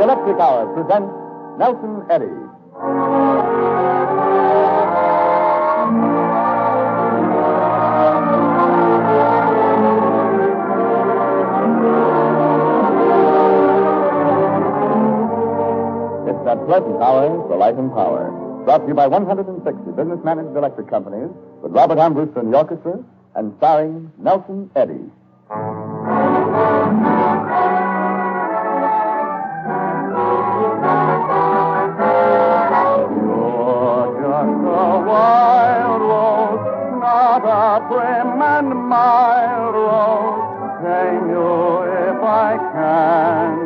Electric Hour presents Nelson Eddy. It's that pleasant hour, the Light and Power. Brought to you by 160 business-managed electric companies with Robert Armbruster in the orchestra and starring Nelson Eddy. Prim and mild rose, tame you if I can.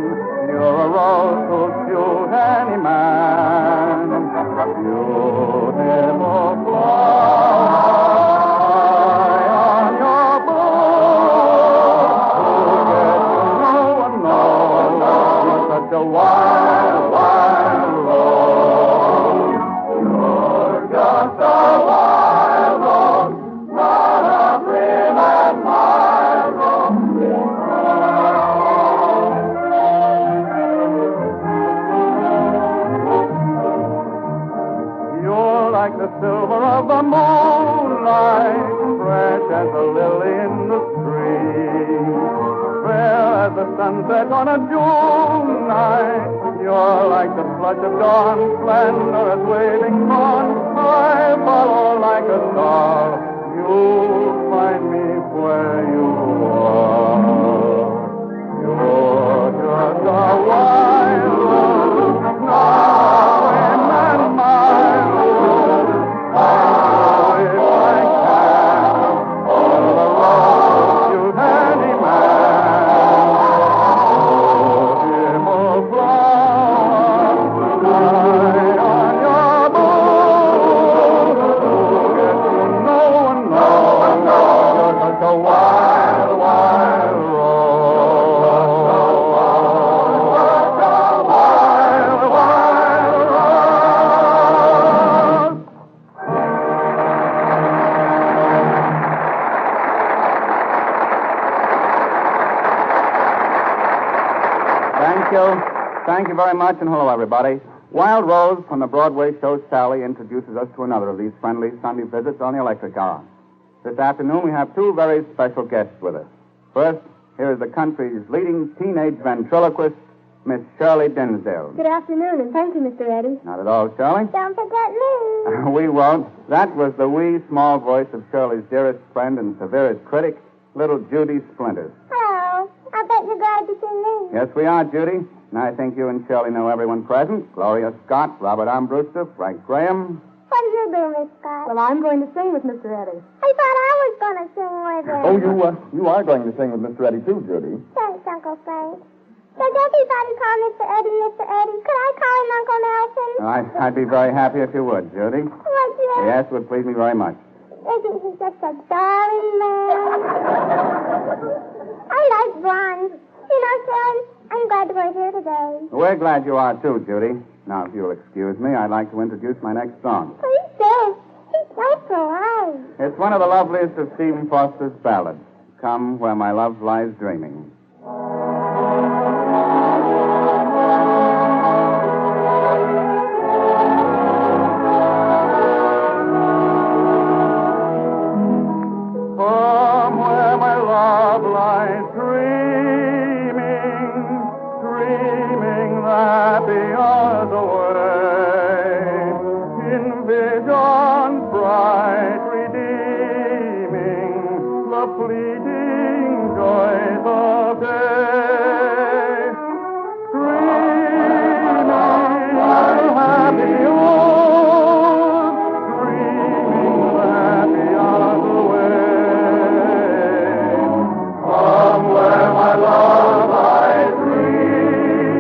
You're a rose who'll suit any man. Beautiful fly on your boot, who gets to know and know you're such a wild, wild rose. You're just a wild rose. The silver of the moonlight, fresh as a lily in the stream, fair as the sunset on a June night. You're like the flush of dawn, splendor as waving morn. I follow like a star. You'll find me where you are. You're just a wild rose, not a wind and mile. Thank you very much, and hello, everybody. Wild Rose from the Broadway show Sally introduces us to another of these friendly Sunday visits on the Electric Hour. This afternoon, we have two very special guests with us. First, here is the country's leading teenage ventriloquist, Miss Shirley Dinsdale. Good afternoon, and thank you, Mr. Eddy. Not at all, Shirley. Don't forget me. We won't. That was the wee, small voice of Shirley's dearest friend and severest critic, little Judy Splinters. Hello. I bet you're glad to see me. Yes, we are, Judy. And I think you and Shirley know everyone present. Gloria Scott, Robert Armbruster, Frank Graham. What do you do, Miss Scott? Well, I'm going to sing with Mr. Eddy. I thought I was going to sing with him. Oh, you are going to sing with Mr. Eddy, too, Judy. Thanks, Uncle Frank. Does everybody call Mr. Eddy Mr. Eddy? Could I call him Uncle Nelson? I'd be very happy if you would, Judy. Would you? Yes, it would please me very much. Isn't he such a darling man? I like blondes. You know, Shirley, I'm glad we're here today. We're glad you are, too, Judy. Now, if you'll excuse me, I'd like to introduce my next song. Please do. He's so polite. It's one of the loveliest of Stephen Foster's ballads, Come Where My Love Lies Dreaming. Come where my love lies dreaming, dreaming that the hours away, in visions bright redeeming the fleeting joys of day. Dreaming of happy youth, dreaming that the hours away, come where my love lies dreaming.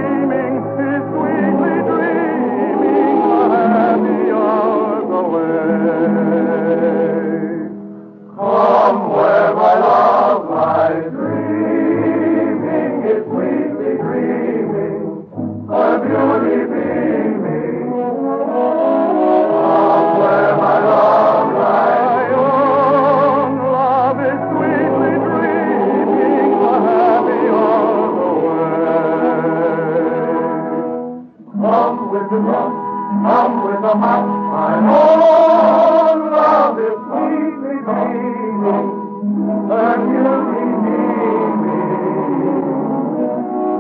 is young, come with a mouth. My own love is sweetly dreaming, and you'll be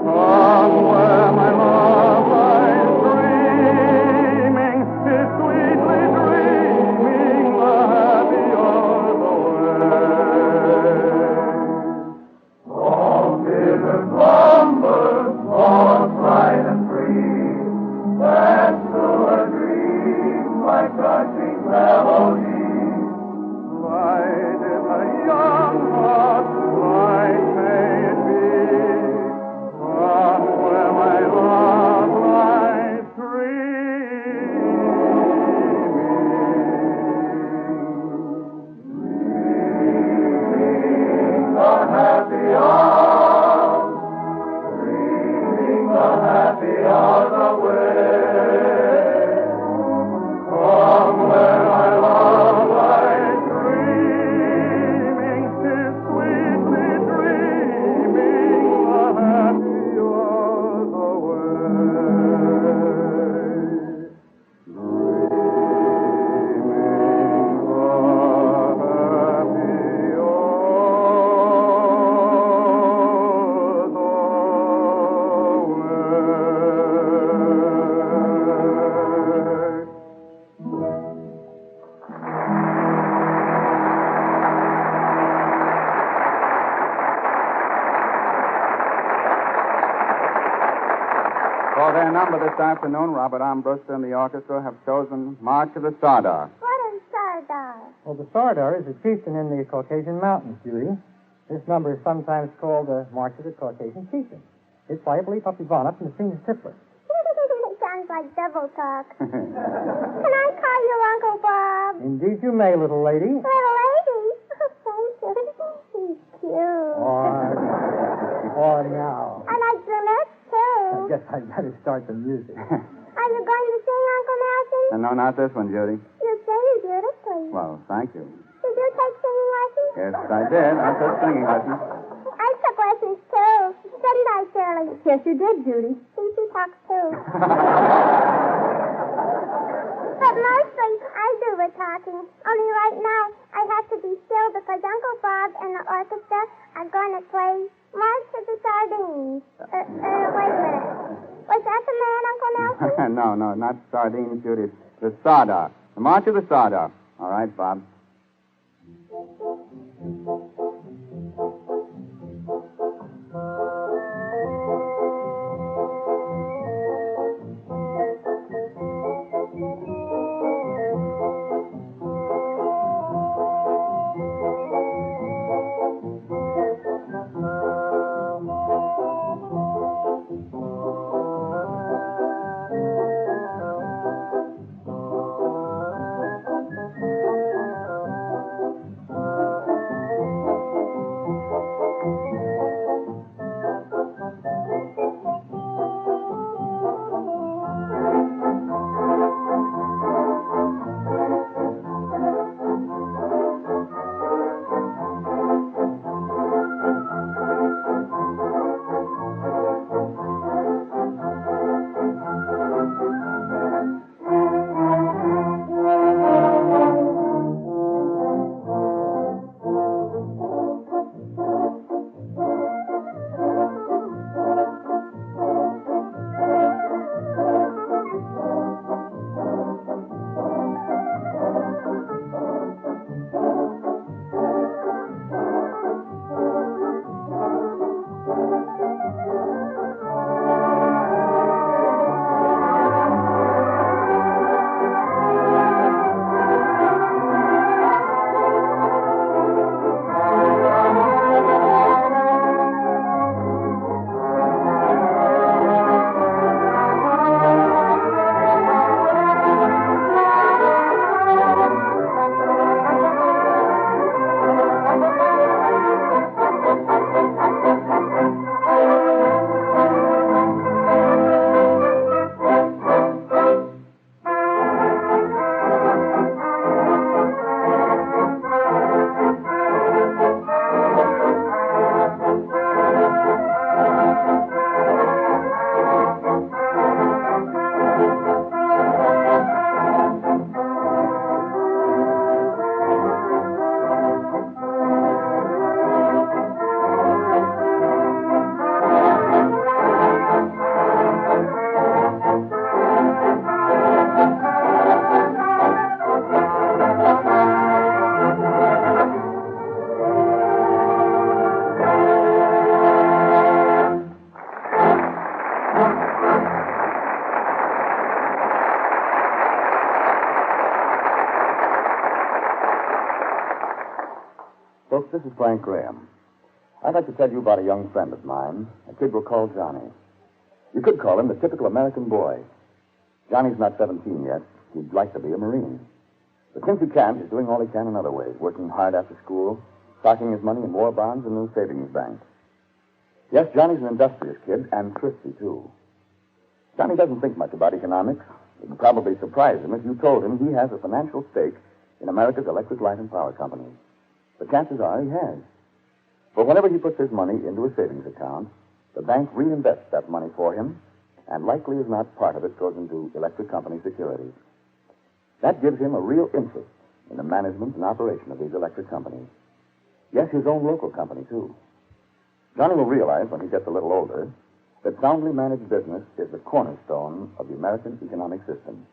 come where my love lies dreaming, is sweetly dreaming the happy hours away. All bitter slumbers, all bright and free, dance through a dream like gushing melody. Light in a young heart, light may it be, from where my love lies dreaming the happy hours, dreaming the happy hours away, from where my love lies dreaming, 'tis sweetly dreaming the happy hours away. For their number this afternoon, Robert Armbruster and the orchestra have chosen March of the Sardar. What is Sardar? Well, the Sardar is a chieftain in the Caucasian Mountains, Judy. This number is sometimes called the March of the Caucasian Chieftain. It's by Puppy Bonnet and the singing Tippler. It sounds like devil talk. Can I call you Uncle Bob? Indeed you may, little lady. Little lady? Thank you. He's cute. Or now. I like brunettes, too. I guess I'd better start the music. Are you going to sing, Uncle Nelson? No, not this one, Judy. You sing beautifully. Well, thank you. Did you take singing lessons? Yes, I did. I took singing lessons. I took lessons, too. Didn't I, Shirley? Yes, you did, Judy. She talks, too. But mostly, I do the talking. Only right now, I have to be still because Uncle Bob and the orchestra are going to play March of the Sardines. Wait a minute. Was that the man, Uncle Nelson? No, not sardines, Judy. The Sardar. The March of the Sardar. All right, Bob. this is Frank Graham. I'd like to tell you about a young friend of mine, a kid we'll call Johnny. You could call him the typical American boy. Johnny's not 17 yet. He'd like to be a Marine. But since he can't, he's doing all he can in other ways, working hard after school, stocking his money in war bonds and new savings banks. Yes, Johnny's an industrious kid, and thrifty, too. Johnny doesn't think much about economics. It would probably surprise him if you told him he has a financial stake in America's electric light and power companies. The chances are he has. But whenever he puts his money into a savings account, the bank reinvests that money for him, and likely as not, part of it goes into electric company securities. That gives him a real interest in the management and operation of these electric companies. Yes, his own local company, too. Johnny will realize, when he gets a little older, that soundly managed business is the cornerstone of the American economic system.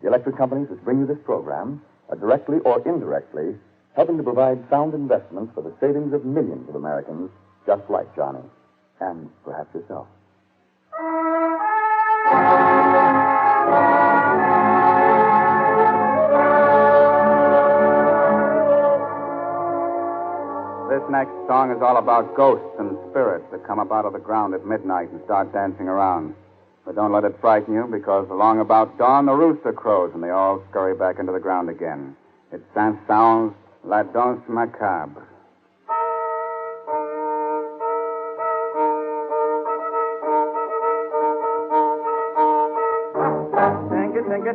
The electric companies that bring you this program are directly or indirectly helping to provide sound investments for the savings of millions of Americans just like Johnny, and perhaps yourself. This next song is all about ghosts and spirits that come up out of the ground at midnight and start dancing around. But don't let it frighten you, because along about dawn, the rooster crows and they all scurry back into the ground again. It sounds La Danse Macabre.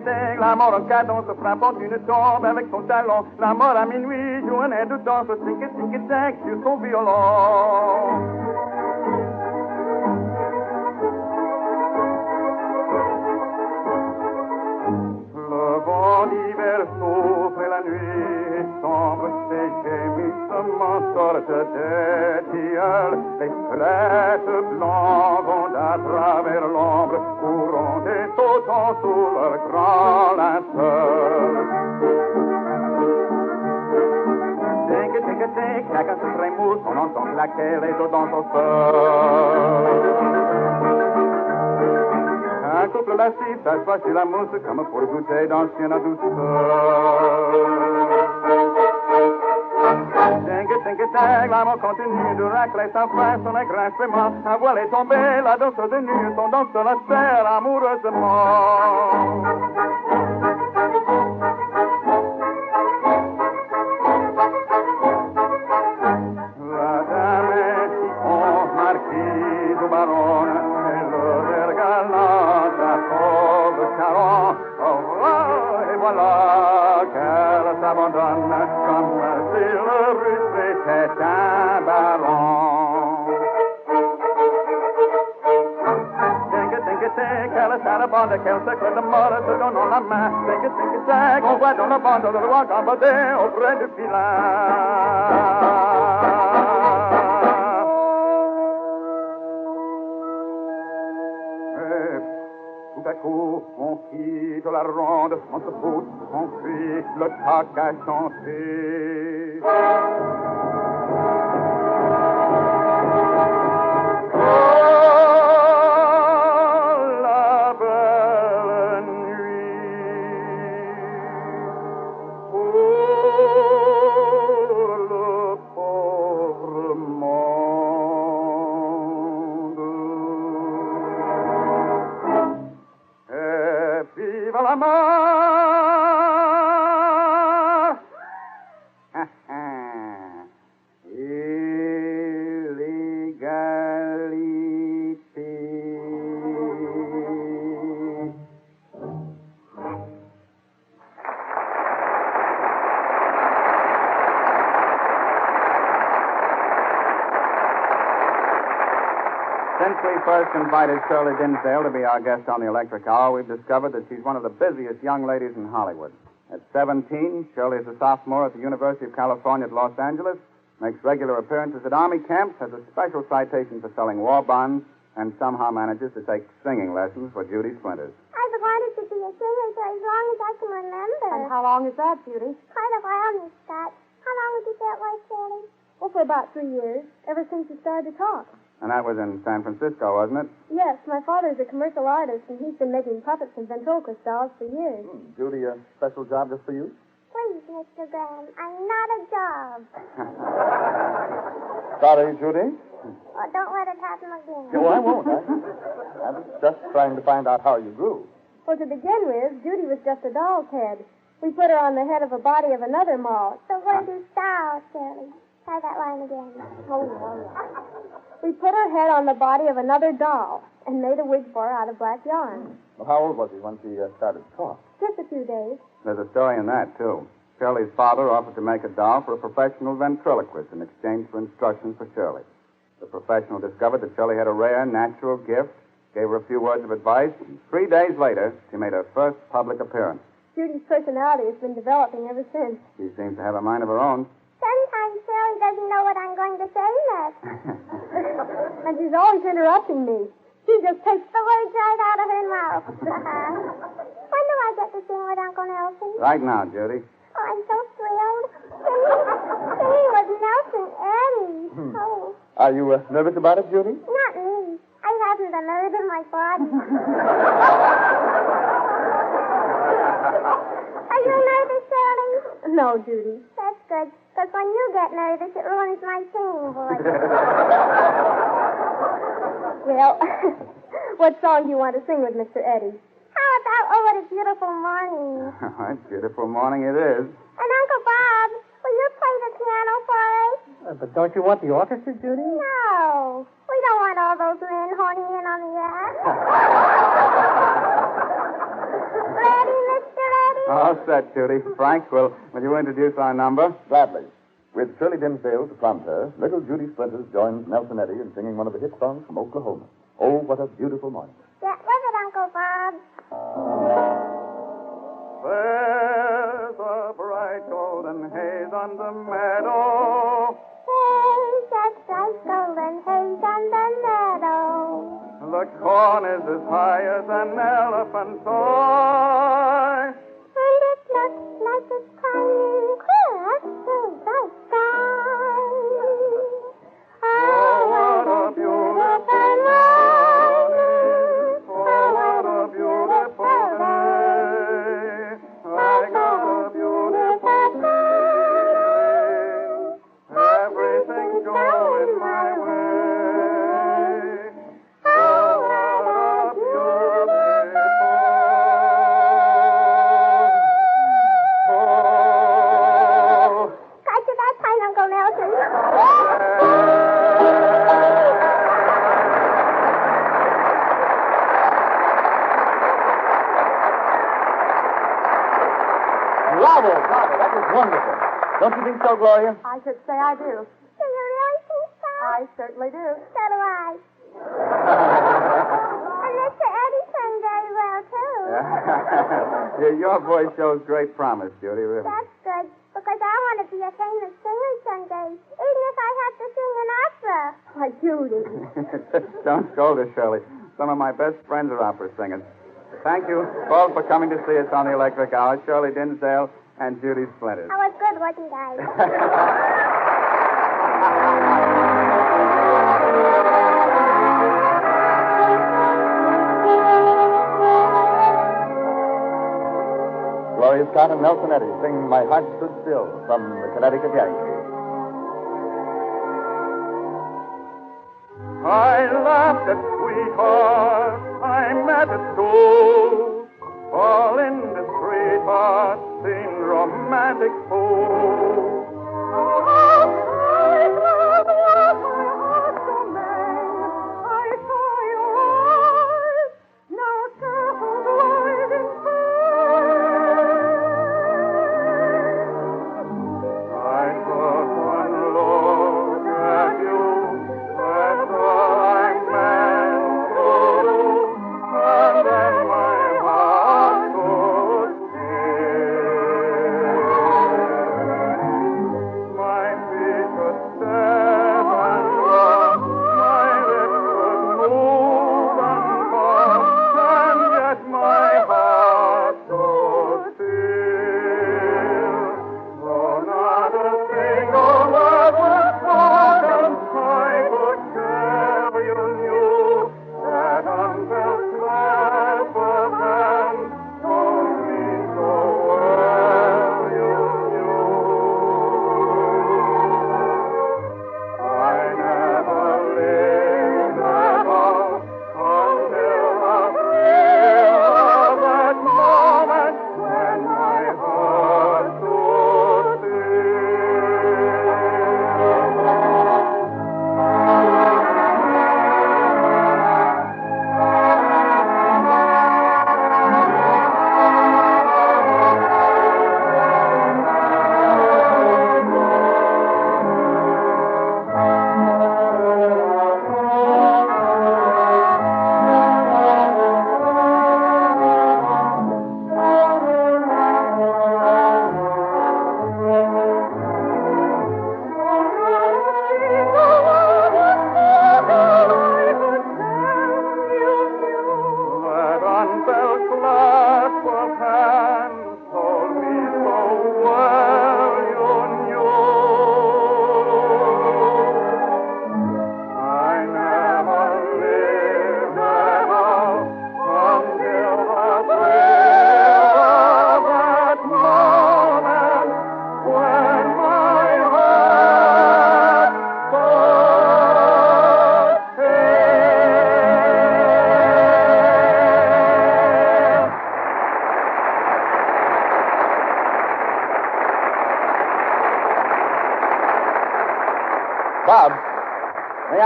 Ting, la mort en cadence, frappant une tombe avec son talon. La mort à minuit joue un air de danse, ting, sur son violon. Le vent d'hiver souffle et la nuit est sombre, ses gémissements sortent des tilleuls. Les flèches blancs vont à travers l'ombre, courant et sautant sous leur grand linceul. Tic, chacun se trémousse, on entend claquer les os dans son feu. Un couple lascif s'assoit sur la mousse comme pour goûter d'ancienne douceur. Ting, l'amour continue de racler sans fin son égrancement. Un voile est tombé, la danse de nuit, son danse la serre amoureusement. La dame est si on marquise ou baronne, et le regard à pauvre Caron. Oh, et voilà qu'elle s'abandonne comme si le russe était un baron. Think, qu'elle s'abonne, qu'elle se de mort, se donnant la main. Think, on voit dans le bande le roi gambadé auprès du filin. Tout à coup, on quitte la ronde, on se pousse, on crie, le coq a chanté. Oh, la belle nuit, pour le pauvre monde. Vive la mort! Since we first invited Shirley Dinsdale to be our guest on the Electric Hour, we've discovered that she's one of the busiest young ladies in Hollywood. At 17, Shirley is a sophomore at the University of California at Los Angeles, makes regular appearances at Army camps, has a special citation for selling war bonds, and somehow manages to take singing lessons for Judy Splinters. I've wanted to be a singer for as long as I can remember. And how long is that, Judy? Quite a while, Miss Scott. How long would you say it was, Shirley? Well, for about 3 years, ever since you started to talk. And that was in San Francisco, wasn't it? Yes, my father's a commercial artist, and he's been making puppets and ventriloquist dolls for years. Judy, a special job just for you? Please, Mr. Graham. I'm not a dog. Sorry, Judy. Oh, don't let it happen again. No, I won't. I was just trying to find out how you grew. Well, to begin with, Judy was just a doll's head. We put her on the head of a body of another moth. So what do you style, Shirley? Try that line again. Oh, all right. We put her head on the body of another doll and made a wig for her out of black yarn. Well, how old was he when she started to talk? Just a few days. There's a story in that, too. Shirley's father offered to make a doll for a professional ventriloquist in exchange for instructions for Shirley. The professional discovered that Shirley had a rare natural gift, gave her a few words of advice, and 3 days later, she made her first public appearance. Judy's personality has been developing ever since. She seems to have a mind of her own. Sometimes Shirley doesn't know what I'm going to say next. And she's always interrupting me. She just takes the words right out of her mouth. When do I get to sing with Uncle Nelson? Right now, Judy. Oh, I'm so thrilled. Singing with Nelson Eddie. Oh. Are you nervous about it, Judy? Not me. I haven't a nerve in my body. Are you nervous, Shirley? No, Judy. That's good, because when you get nervous, it ruins my singing voice. Well, what song do you want to sing with Mr. Eddie? How about Oh, What a Beautiful Morning? All right, beautiful morning it is. And Uncle Bob, will you play the piano for us? But don't you want the orchestra, Judy? No. We don't want all those men honing in on the act. Ready, Mr. Eddie? All set, Judy. Frank, will you introduce our number? Gladly. With Shirley Dinsdale to prompt her, little Judy Splinters joins Nelson Eddy in singing one of the hit songs from Oklahoma. Oh, what a beautiful morning. Get with it, Uncle Bob. There's a bright golden haze on the meadow. There's that bright golden haze on the meadow. The corn is as high as an elephant toy. And it looks like it's climbing clear up through the sky. Oh, what a beautiful morning. Oh, what a beautiful day. I got a beautiful day. Everything's going my way. Oh, what a beautiful Got you that time, Uncle Nelson. Bravo, bravo. That was wonderful. Don't you think so, Gloria? I should say I do. Do you really think so? I certainly do. So do I. And Mr. Eddie sang very well, too. Yeah, your voice shows great promise, Judy. Really. That's good, because I want to be a famous singer someday, even if I have to sing an opera. Why, Judy. Don't scold us, Shirley. Some of my best friends are opera singers. Thank you both for coming to see us on the Electric Hour, Shirley Dinsdale and Judy Splinters. I was good looking, guys. Gloria Scott and Nelson Eddy sing My Heart Stood Still from the Connecticut Yankees. I laughed at sweethearts I met at school. All in the sweethearts seemed romantic fools. Oh,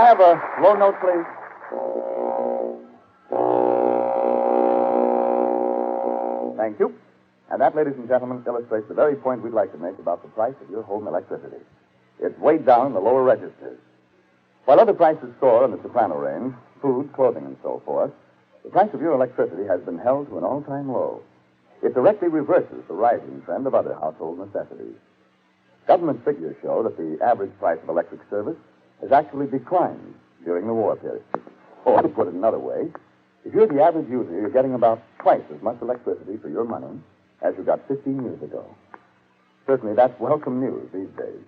have a low note, please? Thank you. And that, ladies and gentlemen, illustrates the very point we'd like to make about the price of your home electricity. It's way down in the lower registers. While other prices soar in the soprano range, food, clothing, and so forth, the price of your electricity has been held to an all-time low. It directly reverses the rising trend of other household necessities. Government figures show that the average price of electric service has actually declined during the war period. Or, to put it another way, if you're the average user, you're getting about twice as much electricity for your money as you got 15 years ago. Certainly, that's welcome news these days.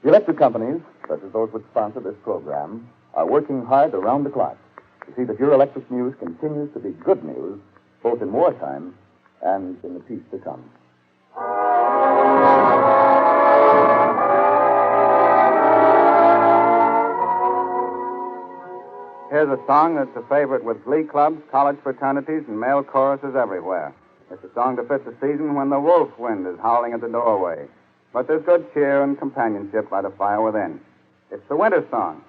The electric companies, such as those which sponsor this program, are working hard around the clock to see that your electric news continues to be good news, both in wartime and in the peace to come. Here's a song that's a favorite with glee clubs, college fraternities, and male choruses everywhere. It's a song to fit the season when the wolf wind is howling at the doorway. But there's good cheer and companionship by the fire within. It's the winter song.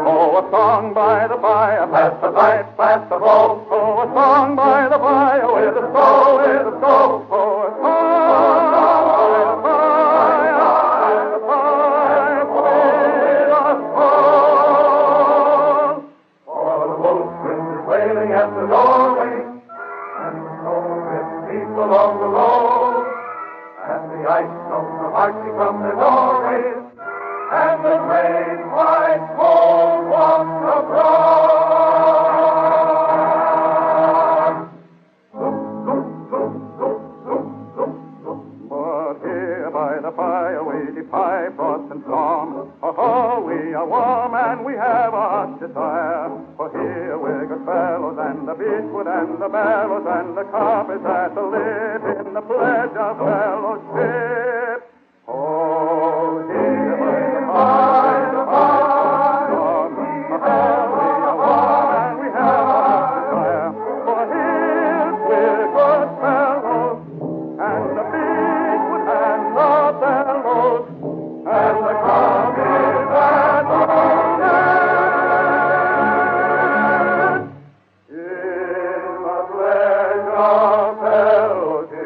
Oh, a song by the fire, pass the pipe, pass the bowl. Oh, a song by the fire, with a soul, with a soul. Oh, a song by the fire, with a soul. For the wolf wind is wailing at the doorway, and the snow drifts deep along the road, and the ice snows are marching from the doorways, and the great white cold walks abroad. But here by the fire we defy frost and storm. Oh, we are warm and we have a hot desire. For here we're good fellows, and the beechwood and the bellows and the carpet at the lip in the pledge of fellowship. Oh, here by the fire, we are warm and we have a hot desire. For here we're good fellows, and the beechwood and the bellows and the carpet at the lip in the pledge of fellowship.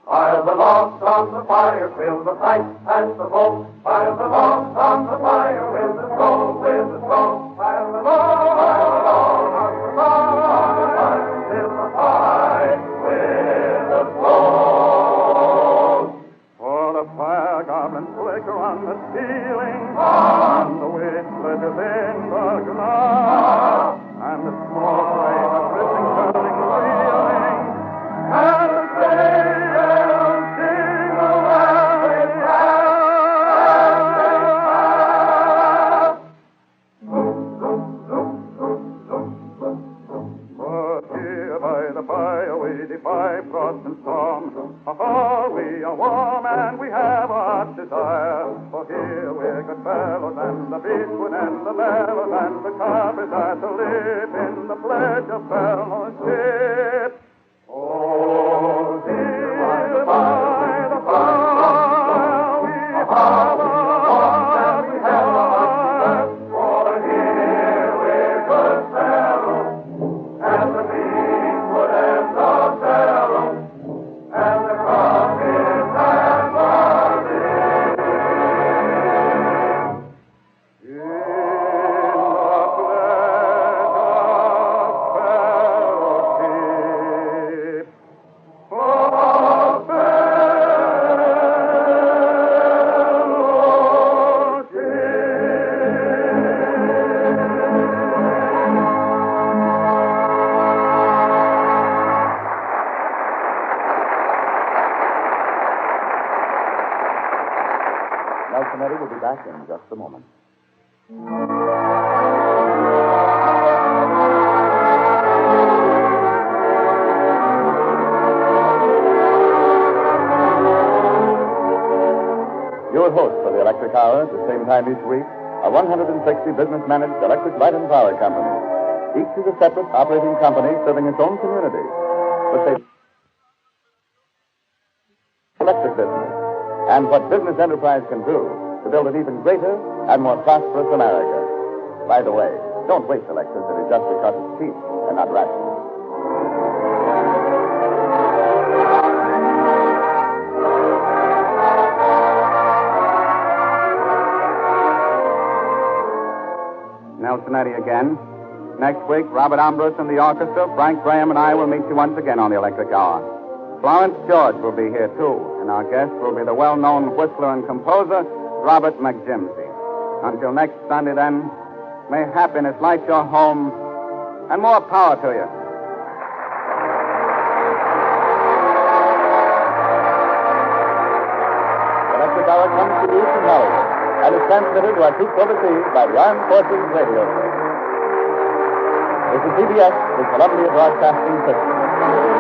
Pile the logs on the fire, fill the pipe, pass the bowl. Pile the logs on the fire, with the stove, with the stove. Pile the logs on the fire, fill the pipe with the stove. For the fire goblins flicker on the ceiling, and the wind glitters in the glass, and the smoke rain is drifting, curling, reeling, and the sails jingle as they pass. But here by the fire we defy frost and storm. Oh, we are warm and we have a hot desire. For here we're good fellows, and the beechwood and the bellows and the carpet at the lip in the pledge of fellowship. Oh, here by the fire we have a hot desire. For here we're good fellows, and the beechwood and the bellows and the carpet and the lip in the pledge of Nelson Eddy will be back in just a moment. Your host for the Electric Hour at the same time each week a 160 business-managed electric light and power company. Each is a separate operating company serving its own community. But they electric business and what business enterprise can do to build an even greater and more prosperous America. By the way, don't waste electricity just because it's cheap and not rational. Nelson Eddy again. Next week, Robert Ambrose and the orchestra, Frank Graham and I will meet you once again on the Electric Hour. Florence George will be here, too, and our guest will be the well-known whistler and composer, Robert McJimsey. Until next Sunday, then, may happiness light your home, and more power to you. The Electric Hour comes to you from Hollywood and is transmitted to our troops overseas by the Armed Forces Radio Service. This is CBS, the Columbia Broadcasting System.